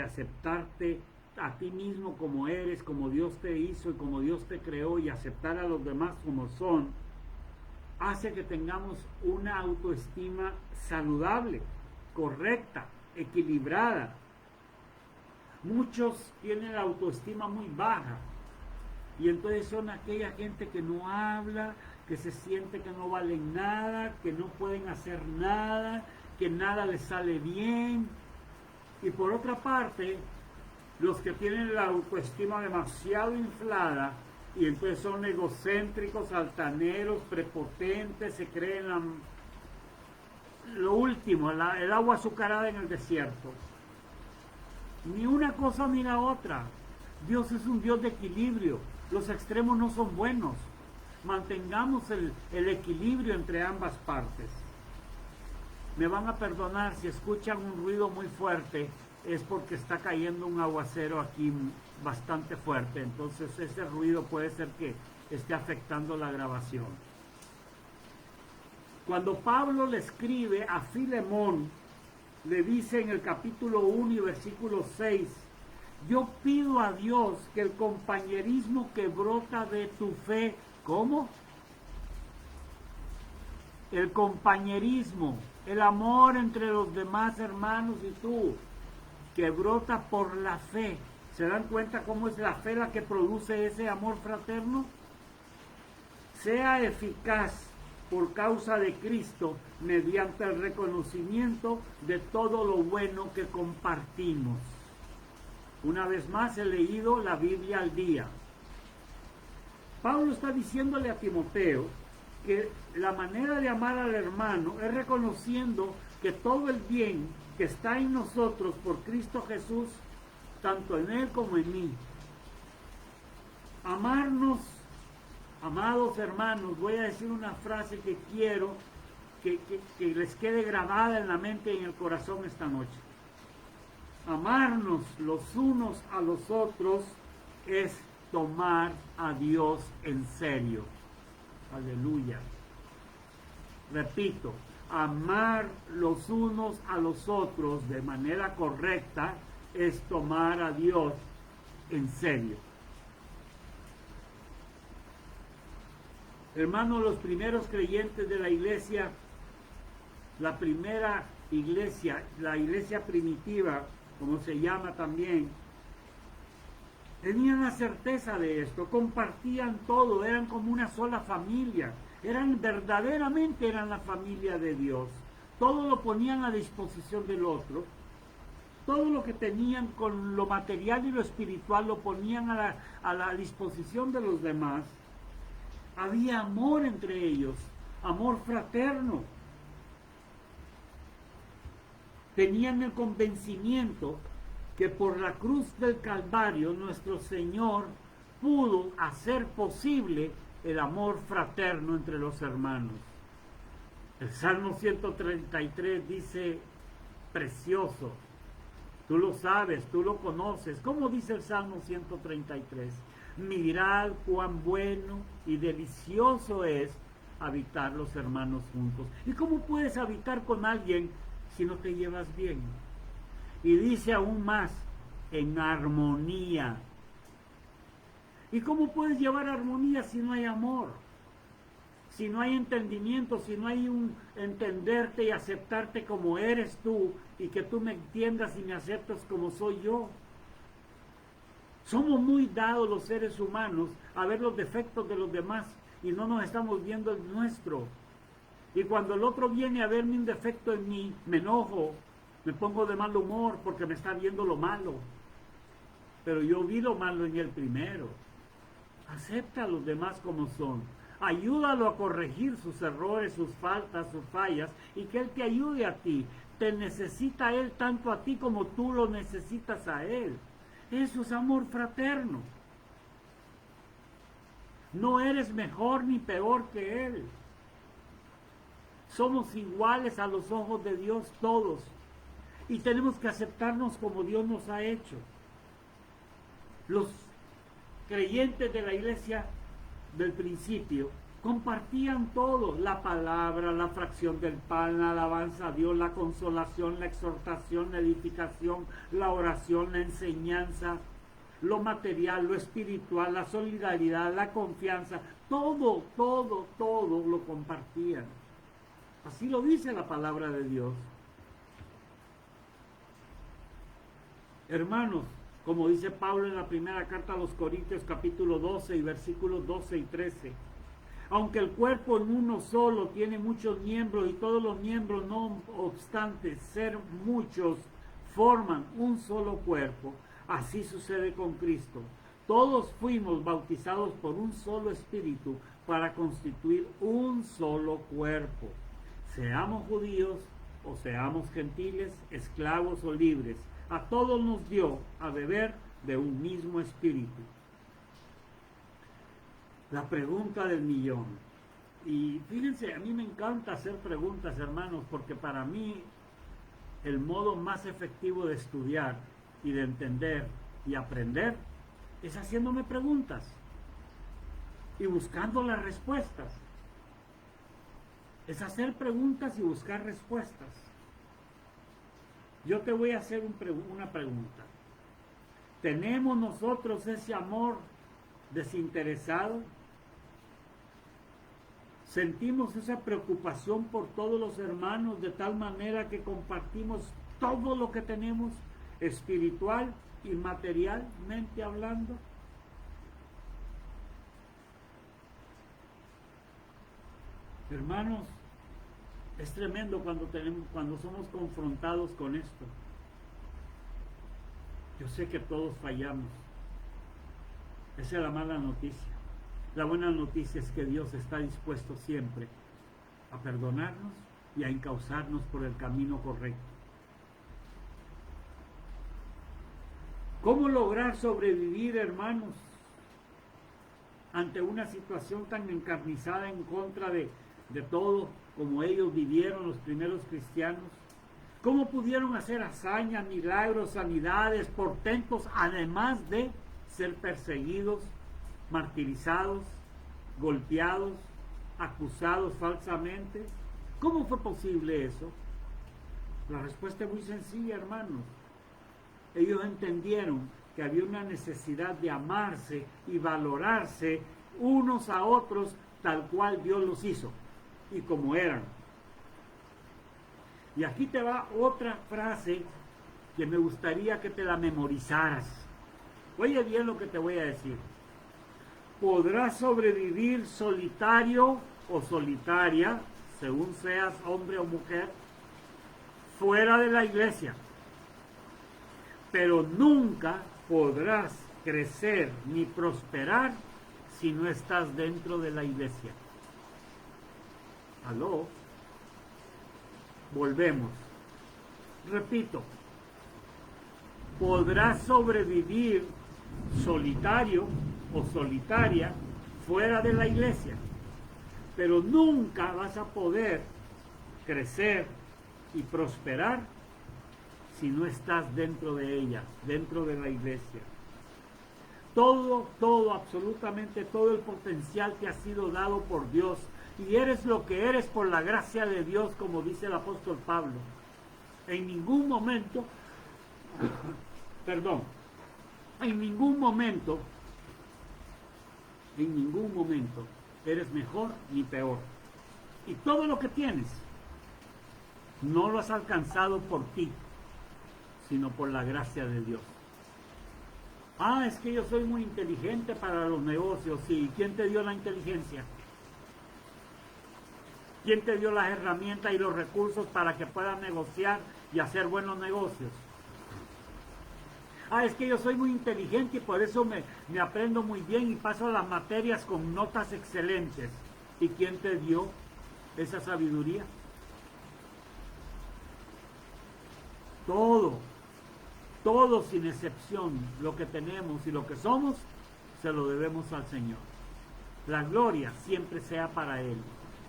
aceptarte a ti mismo como eres, como Dios te hizo y como Dios te creó, y aceptar a los demás como son, hace que tengamos una autoestima saludable, correcta, equilibrada. Muchos tienen la autoestima muy baja y entonces son aquella gente que no habla, que se siente que no valen nada, que no pueden hacer nada, que nada les sale bien. Y por otra parte, los que tienen la autoestima demasiado inflada y entonces son egocéntricos, altaneros, prepotentes, se creen lo último, el agua azucarada en el desierto. Ni una cosa ni la otra. Dios es un Dios de equilibrio. Los extremos no son buenos. Mantengamos el equilibrio entre ambas partes. Me van a perdonar si escuchan un ruido muy fuerte, es porque está cayendo un aguacero aquí bastante fuerte, entonces ese ruido puede ser que esté afectando la grabación. Cuando Pablo le escribe a Filemón, le dice en el capítulo 1 y versículo 6, yo pido a Dios que el compañerismo que brota de tu fe, ¿cómo? El compañerismo, el amor entre los demás hermanos y tú, que brota por la fe. ¿Se dan cuenta cómo es la fe la que produce ese amor fraterno? Sea eficaz por causa de Cristo mediante el reconocimiento de todo lo bueno que compartimos. Una vez más he leído la Biblia al día. Pablo está diciéndole a Timoteo que la manera de amar al hermano es reconociendo que todo el bien que está en nosotros por Cristo Jesús, tanto en Él como en mí. Amarnos, amados hermanos, voy a decir una frase que quiero que les quede grabada en la mente y en el corazón esta noche. Amarnos los unos a los otros es tomar a Dios en serio. Aleluya. Repito, amar los unos a los otros de manera correcta es tomar a Dios en serio. Hermanos, los primeros creyentes de la iglesia, la primera iglesia, la iglesia primitiva, como se llama también, tenían la certeza de esto, compartían todo, eran como una sola familia, verdaderamente eran la familia de Dios, todo lo ponían a disposición del otro, todo lo que tenían con lo material y lo espiritual lo ponían a la disposición de los demás. Había amor entre ellos, amor fraterno. Tenían el convencimiento que por la cruz del Calvario nuestro Señor pudo hacer posible el amor fraterno entre los hermanos. El Salmo 133 dice, precioso, tú lo sabes, tú lo conoces. ¿Cómo dice el Salmo 133? Mirad cuán bueno y delicioso es habitar los hermanos juntos. ¿Y cómo puedes habitar con alguien si no te llevas bien? Y dice aún más, en armonía. ¿Y cómo puedes llevar armonía si no hay amor? Si no hay entendimiento, si no hay un entenderte y aceptarte como eres tú y que tú me entiendas y me aceptas como soy yo. Somos muy dados los seres humanos a ver los defectos de los demás y no nos estamos viendo el nuestro. Y cuando el otro viene a verme un defecto en mí, me enojo, me pongo de mal humor porque me está viendo lo malo. Pero yo vi lo malo en él primero. Acepta a los demás como son. Ayúdalo a corregir sus errores, sus faltas, sus fallas, y que él te ayude a ti. Te necesita él tanto a ti como tú lo necesitas a él. Eso es amor fraterno. No eres mejor ni peor que él. Somos iguales a los ojos de Dios todos. Y tenemos que aceptarnos como Dios nos ha hecho. Los creyentes de la iglesia del principio compartían todo, la palabra, la fracción del pan, la alabanza a Dios, la consolación, la exhortación, la edificación, la oración, la enseñanza, lo material, lo espiritual, la solidaridad, la confianza, todo lo compartían. Así lo dice la palabra de Dios. Hermanos, como dice Pablo en la primera carta a los Corintios capítulo 12 y versículos 12 y 13, aunque el cuerpo en uno solo tiene muchos miembros y todos los miembros no obstante ser muchos forman un solo cuerpo, así sucede con Cristo. Todos fuimos bautizados por un solo espíritu para constituir un solo cuerpo. Seamos judíos o seamos gentiles, esclavos o libres, a todos nos dio a beber de un mismo espíritu. La pregunta del millón. Y fíjense, a mí me encanta hacer preguntas, hermanos, porque para mí el modo más efectivo de estudiar y de entender y aprender es haciéndome preguntas y buscando las respuestas. Es hacer preguntas y buscar respuestas. Yo te voy a hacer una pregunta. ¿Tenemos nosotros ese amor desinteresado? ¿Sentimos esa preocupación por todos los hermanos de tal manera que compartimos todo lo que tenemos, espiritual y materialmente hablando? Hermanos, es tremendo cuando somos confrontados con esto. Yo sé que todos fallamos. Esa es la mala noticia. La buena noticia es que Dios está dispuesto siempre a perdonarnos y a encauzarnos por el camino correcto. ¿Cómo lograr sobrevivir, hermanos, ante una situación tan encarnizada en contra de todo como ellos vivieron los primeros cristianos? ¿Cómo pudieron hacer hazañas, milagros, sanidades, portentos, además de ser perseguidos, martirizados, golpeados, acusados falsamente? ¿Cómo fue posible eso? La respuesta es muy sencilla, hermanos. Ellos entendieron que había una necesidad de amarse y valorarse unos a otros tal cual Dios los hizo y como eran. Y aquí te va otra frase que me gustaría que te la memorizaras. Oye bien lo que te voy a decir. Podrás sobrevivir solitario o solitaria, según seas hombre o mujer, fuera de la iglesia. Pero nunca podrás crecer ni prosperar si no estás dentro de la iglesia. ¿Aló? Volvemos. Repito. Podrás sobrevivir solitario o solitaria fuera de la iglesia, pero nunca vas a poder crecer y prosperar si no estás dentro de ella, dentro de la iglesia. Todo, absolutamente todo el potencial te ha sido dado por Dios y eres lo que eres por la gracia de Dios, como dice el apóstol Pablo. En ningún momento, en ningún momento eres mejor ni peor. Y todo lo que tienes no lo has alcanzado por ti, sino por la gracia de Dios. Ah, es que yo soy muy inteligente para los negocios. Sí, ¿quién te dio la inteligencia? ¿Quién te dio las herramientas y los recursos para que puedas negociar y hacer buenos negocios? Ah, es que yo soy muy inteligente y por eso me aprendo muy bien y paso las materias con notas excelentes. ¿Y quién te dio esa sabiduría? Todo sin excepción, lo que tenemos y lo que somos, se lo debemos al Señor. La gloria siempre sea para Él.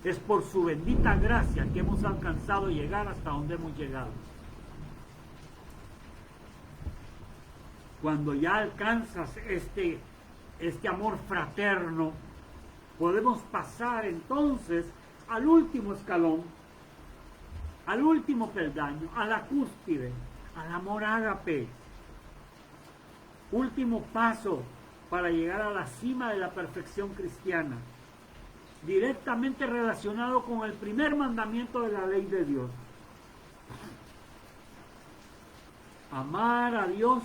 Es por su bendita gracia que hemos alcanzado llegar hasta donde hemos llegado. Cuando ya alcanzas este amor fraterno, podemos pasar entonces al último escalón, al último peldaño, a la cúspide, al amor ágape. Último paso para llegar a la cima de la perfección cristiana, directamente relacionado con el primer mandamiento de la ley de Dios. Amar a Dios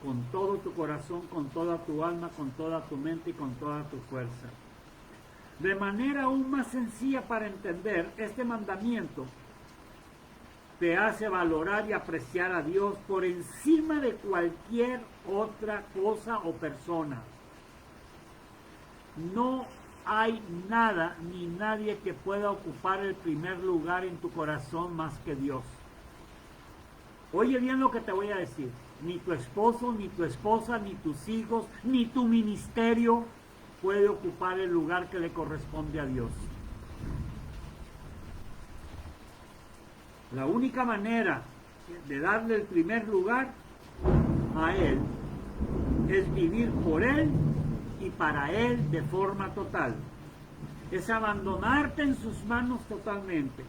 con todo tu corazón, con toda tu alma, con toda tu mente y con toda tu fuerza. De manera aún más sencilla para entender, este mandamiento te hace valorar y apreciar a Dios por encima de cualquier otra cosa o persona. No hay nada ni nadie que pueda ocupar el primer lugar en tu corazón más que Dios. Oye bien lo que te voy a decir. ni tu esposo, ni tu esposa, ni tus hijos, ni tu ministerio puede ocupar el lugar que le corresponde a Dios. La única manera de darle el primer lugar a Él es vivir por Él y para Él de forma total. Es abandonarte en sus manos totalmente.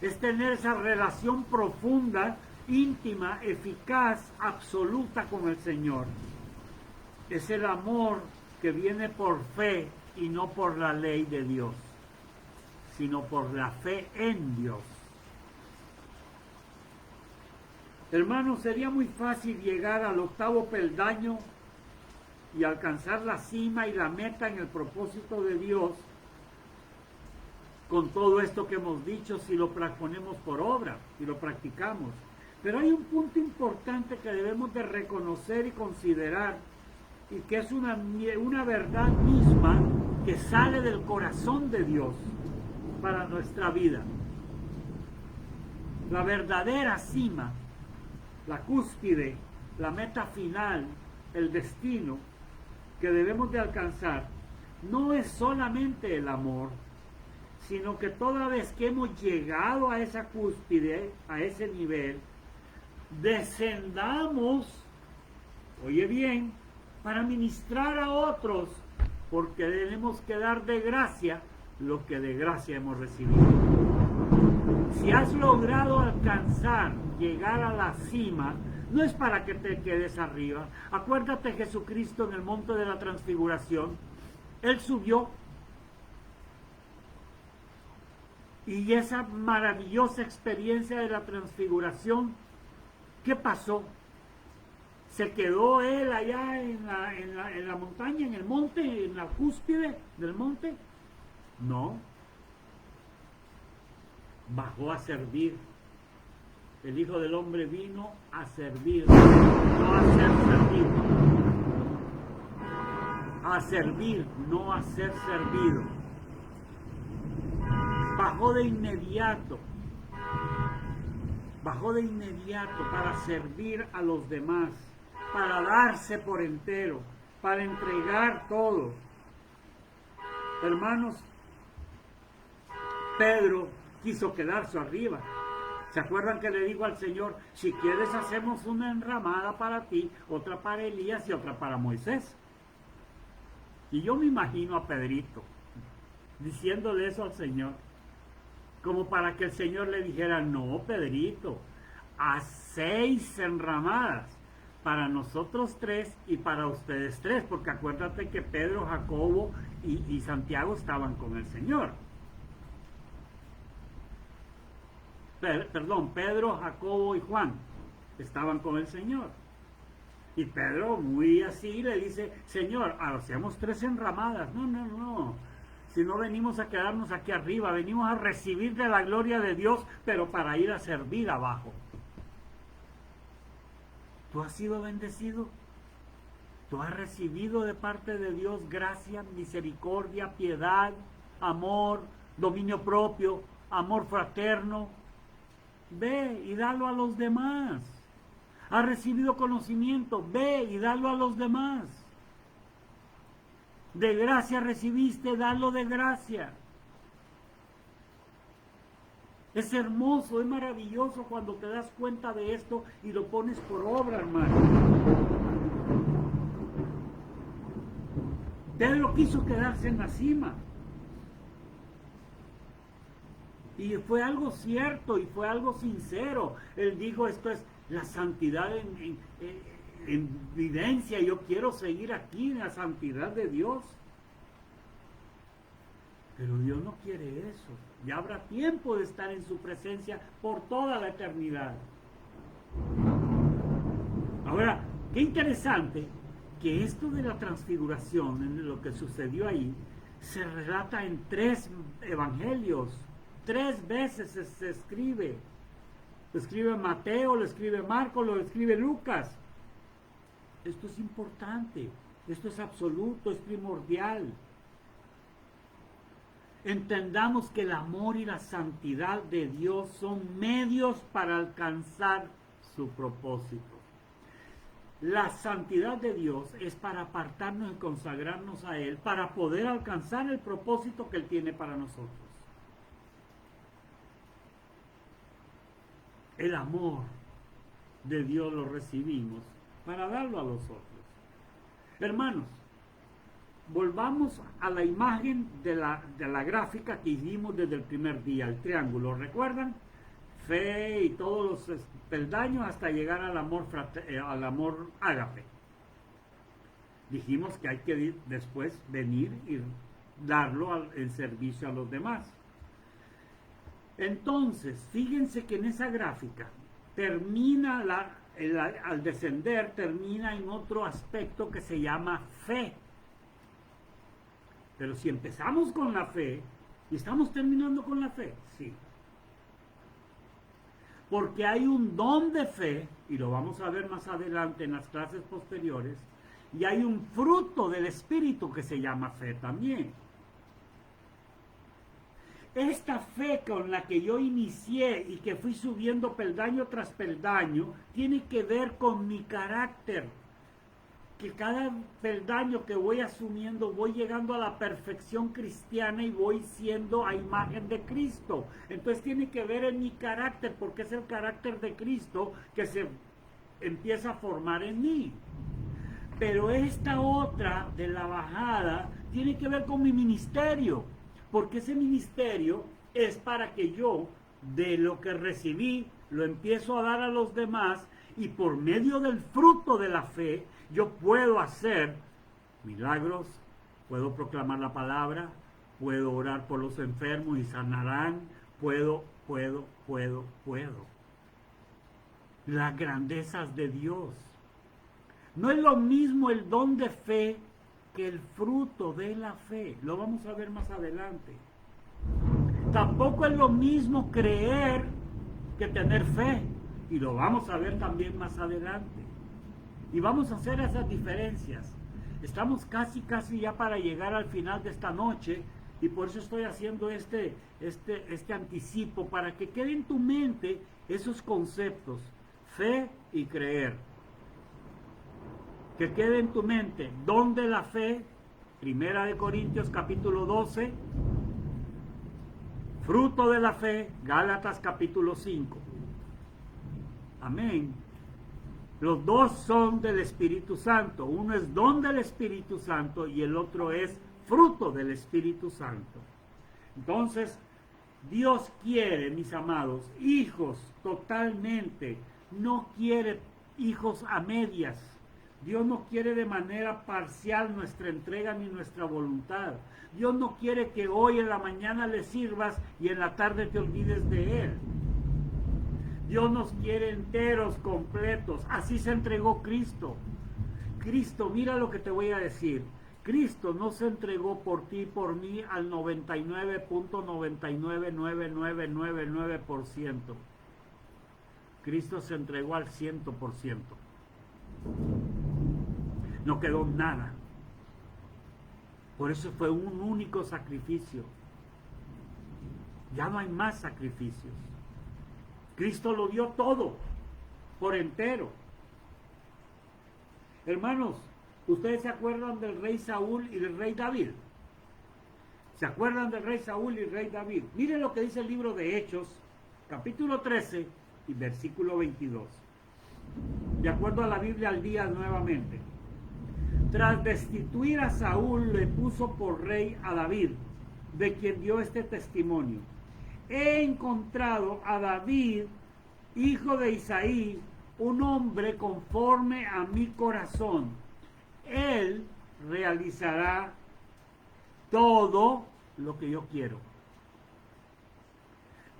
Es tener esa relación profunda, íntima, eficaz, absoluta con el Señor. Es el amor que viene por fe y no por la ley de Dios, sino por la fe en Dios. Hermanos, sería muy fácil llegar al octavo peldaño y alcanzar la cima y la meta en el propósito de Dios con todo esto que hemos dicho, si lo ponemos por obra, si lo practicamos. Pero hay un punto importante que debemos de reconocer y considerar, y que es una verdad misma que sale del corazón de Dios para nuestra vida. La verdadera cima, la cúspide, la meta final, el destino que debemos de alcanzar, no es solamente el amor, sino que toda vez que hemos llegado a esa cúspide, a ese nivel, descendamos, oye bien, para ministrar a otros, porque tenemos que dar de gracia lo que de gracia hemos recibido. Si has logrado alcanzar, llegar a la cima, no es para que te quedes arriba. Acuérdate, Jesucristo en el monte de la transfiguración, Él subió, y esa maravillosa experiencia de la transfiguración, ¿qué pasó? ¿Se quedó Él allá en la montaña, en el monte, en la cúspide del monte? No. Bajó a servir. El Hijo del Hombre vino a servir, no a ser servido. A servir, no a ser servido. Bajó de inmediato. Bajó de inmediato para servir a los demás, para darse por entero, para entregar todo. Hermanos, Pedro quiso quedarse arriba. ¿Se acuerdan que le dijo al Señor, si quieres hacemos una enramada para ti, otra para Elías y otra para Moisés? Y yo me imagino a Pedrito diciéndole eso al Señor, como para que el Señor le dijera, no, Pedrito, haz 6 enramadas para nosotros 3 y para ustedes 3, porque acuérdate que Pedro, Jacobo y Santiago estaban con el Señor. Perdón, Pedro, Jacobo y Juan estaban con el Señor. Y Pedro, muy así, le dice, Señor, hacemos 3 enramadas. No. Si no venimos a quedarnos aquí arriba, venimos a recibir de la gloria de Dios, pero para ir a servir abajo. ¿Tú has sido bendecido? ¿Tú has recibido de parte de Dios gracia, misericordia, piedad, amor, dominio propio, amor fraterno? Ve y dalo a los demás. ¿Has recibido conocimiento? Ve y dalo a los demás. De gracia recibiste, dalo de gracia. Es hermoso, es maravilloso cuando te das cuenta de esto y lo pones por obra, hermano. Pedro quiso quedarse en la cima. Y fue algo cierto y fue algo sincero. Él dijo, esto es la santidad en evidencia. Yo quiero seguir aquí en la santidad de Dios. Pero Dios no quiere eso. Ya habrá tiempo de estar en su presencia por toda la eternidad. Ahora, qué interesante que esto de la transfiguración, en lo que sucedió ahí, se relata en 3 evangelios. 3 veces se escribe. Lo escribe Mateo, lo escribe Marcos, lo escribe Lucas. Esto es importante, esto es absoluto, es primordial. Entendamos que el amor y la santidad de Dios son medios para alcanzar su propósito. La santidad de Dios es para apartarnos y consagrarnos a Él, para poder alcanzar el propósito que Él tiene para nosotros. El amor de Dios lo recibimos para darlo a los otros. Hermanos, volvamos a la imagen de la gráfica que hicimos desde el primer día, el triángulo, ¿recuerdan? Fe y todos los peldaños hasta llegar al amor ágape. Dijimos que hay que después venir y darlo en servicio a los demás. Entonces, fíjense que en esa gráfica termina al descender, termina en otro aspecto que se llama fe. Pero si empezamos con la fe y estamos terminando con la fe, sí. Porque hay un don de fe, y lo vamos a ver más adelante en las clases posteriores, y hay un fruto del Espíritu que se llama fe también. Esta fe con la que yo inicié y que fui subiendo peldaño tras peldaño, tiene que ver con mi carácter. Que cada peldaño que voy asumiendo, voy llegando a la perfección cristiana y voy siendo a imagen de Cristo. Entonces tiene que ver en mi carácter, porque es el carácter de Cristo que se empieza a formar en mí. Pero esta otra de la bajada tiene que ver con mi ministerio, porque ese ministerio es para que yo, de lo que recibí, lo empiezo a dar a los demás, y por medio del fruto de la fe, yo puedo hacer milagros, puedo proclamar la palabra, puedo orar por los enfermos y sanarán, puedo. Las grandezas de Dios. No es lo mismo el don de fe que el fruto de la fe. Lo vamos a ver más adelante. Tampoco es lo mismo creer que tener fe. Y lo vamos a ver también más adelante. Y vamos a hacer esas diferencias. Estamos casi ya para llegar al final de esta noche, y por eso estoy haciendo este anticipo, para que quede en tu mente esos conceptos, fe y creer. Que quede en tu mente, don de la fe, 1 Corintios capítulo 12, fruto de la fe, Gálatas capítulo 5. Amén. Los dos son del Espíritu Santo. Uno es don del Espíritu Santo y el otro es fruto del Espíritu Santo. Entonces, Dios quiere, mis amados, hijos totalmente. No quiere hijos a medias. Dios no quiere de manera parcial nuestra entrega ni nuestra voluntad. Dios no quiere que hoy en la mañana le sirvas y en la tarde te olvides de Él. Dios nos quiere enteros, completos. Así se entregó Cristo. Cristo, mira lo que te voy a decir. Cristo no se entregó por ti y por mí al 99.99999%. Cristo se entregó al 100%. No quedó nada. Por eso fue un único sacrificio. Ya no hay más sacrificios. Cristo lo dio todo, por entero. Hermanos, ¿ustedes se acuerdan del rey Saúl y del rey David? ¿Se acuerdan del rey Saúl y el rey David? Miren lo que dice el libro de Hechos, capítulo 13 y versículo 22. De acuerdo a la Biblia al día nuevamente. Tras destituir a Saúl, le puso por rey a David, de quien dio este testimonio. He encontrado a David, hijo de Isaí, un hombre conforme a mi corazón. Él realizará todo lo que yo quiero.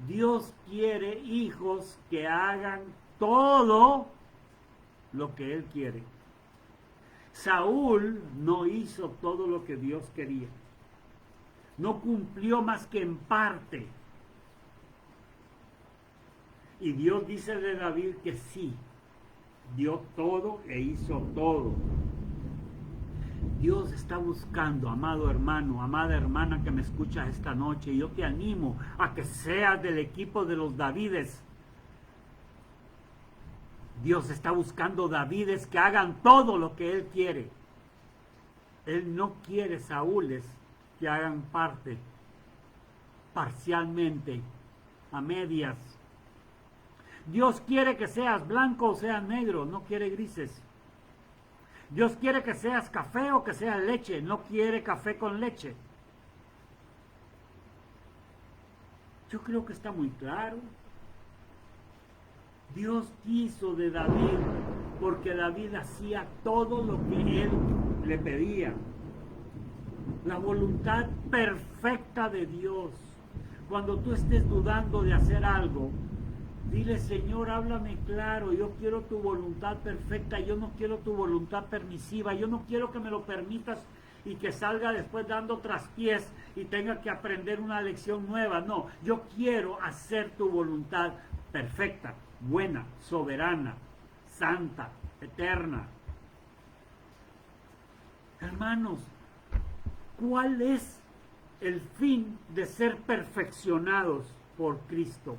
Dios quiere hijos que hagan todo lo que Él quiere. Saúl no hizo todo lo que Dios quería. No cumplió más que en parte. Y Dios dice de David que sí, dio todo e hizo todo. Dios está buscando, amado hermano, amada hermana que me escucha esta noche, y yo te animo a que seas del equipo de los Davides. Dios está buscando Davides que hagan todo lo que Él quiere. Él no quiere Saúles que hagan parte parcialmente, a medias. Dios quiere que seas blanco o seas negro, no quiere grises. Dios quiere que seas café o que seas leche, no quiere café con leche. Yo creo que está muy claro. Dios quiso de David porque David hacía todo lo que él le pedía. La voluntad perfecta de Dios. Cuando tú estés dudando de hacer algo, dile: Señor, háblame claro, yo quiero tu voluntad perfecta, yo no quiero tu voluntad permisiva, yo no quiero que me lo permitas y que salga después dando traspiés y tenga que aprender una lección nueva. No, yo quiero hacer tu voluntad perfecta, buena, soberana, santa, eterna. Hermanos, ¿cuál es el fin de ser perfeccionados por Cristo?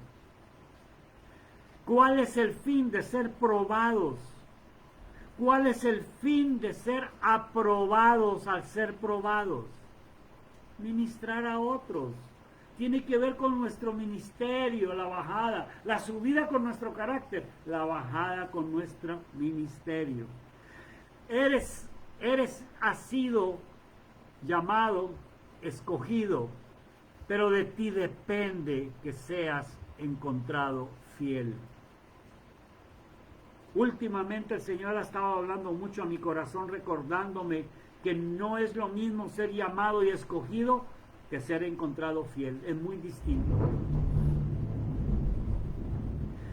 ¿Cuál es el fin de ser probados? ¿Cuál es el fin de ser aprobados al ser probados? Ministrar a otros. Tiene que ver con nuestro ministerio, la bajada, la subida con nuestro carácter, la bajada con nuestro ministerio. Has sido llamado, escogido, pero de ti depende que seas encontrado fiel. Últimamente el Señor ha estado hablando mucho a mi corazón, recordándome que no es lo mismo ser llamado y escogido que ser encontrado fiel. Es muy distinto.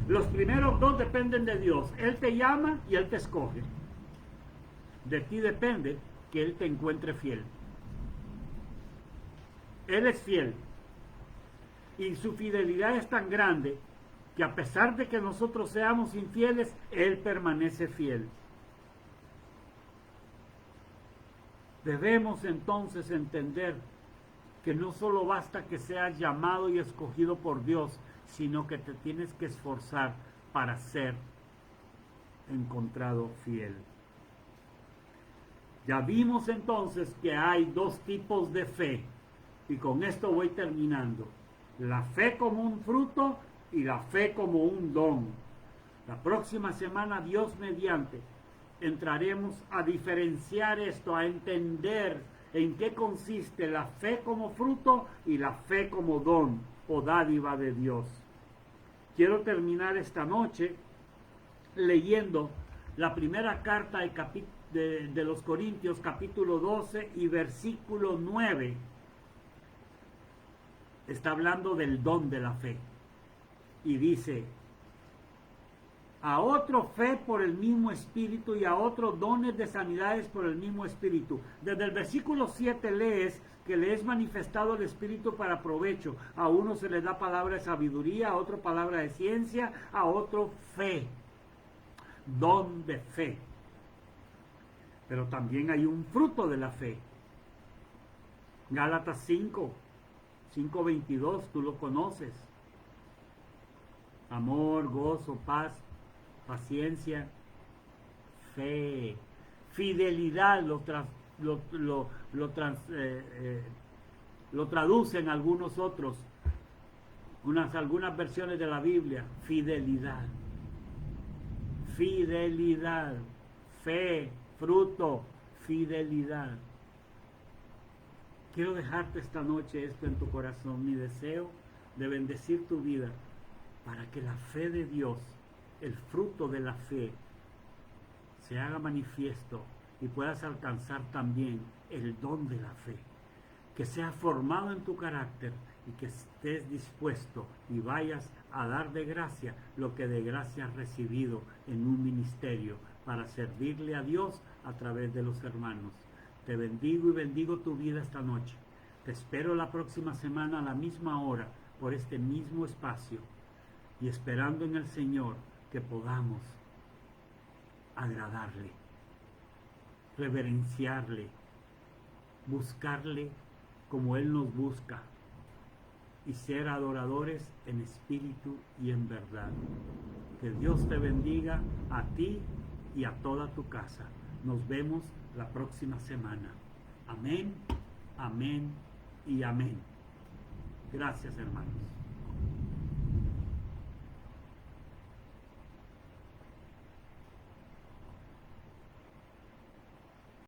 Los primeros dos dependen de Dios. Él te llama y Él te escoge. De ti depende que Él te encuentre fiel. Él es fiel. Y su fidelidad es tan grande que a pesar de que nosotros seamos infieles, Él permanece fiel. Debemos entonces entender que no solo basta que seas llamado y escogido por Dios, sino que te tienes que esforzar para ser encontrado fiel. Ya vimos entonces que hay dos tipos de fe, y con esto voy terminando. La fe como un fruto y la fe como un don. La próxima semana, Dios mediante, entraremos a diferenciar esto, a entender en qué consiste la fe como fruto y la fe como don o dádiva de Dios. Quiero terminar esta noche leyendo la primera carta de los Corintios, capítulo 12 y versículo 9. Está hablando del don de la fe. Y dice: a otro fe por el mismo Espíritu y a otro dones de sanidades por el mismo Espíritu. Desde el versículo 7 lees que le es manifestado el Espíritu para provecho. A uno se le da palabra de sabiduría, a otro palabra de ciencia, a otro fe. Don de fe. Pero también hay un fruto de la fe. Gálatas 5:22, tú lo conoces. Amor, gozo, paz, paciencia, fe, fidelidad, lo traducen algunos otros, algunas versiones de la Biblia. Fidelidad, fe, fruto, fidelidad. Quiero dejarte esta noche esto en tu corazón, mi deseo de bendecir tu vida para que la fe de Dios, el fruto de la fe, se haga manifiesto y puedas alcanzar también el don de la fe, que sea formado en tu carácter y que estés dispuesto y vayas a dar de gracia lo que de gracia has recibido en un ministerio para servirle a Dios a través de los hermanos. Te bendigo y bendigo tu vida esta noche. Te espero la próxima semana a la misma hora por este mismo espacio y esperando en el Señor que podamos agradarle, reverenciarle, buscarle como Él nos busca, y ser adoradores en espíritu y en verdad. Que Dios te bendiga a ti y a toda tu casa. Nos vemos la próxima semana. Amén, amén y amén. Gracias, hermanos.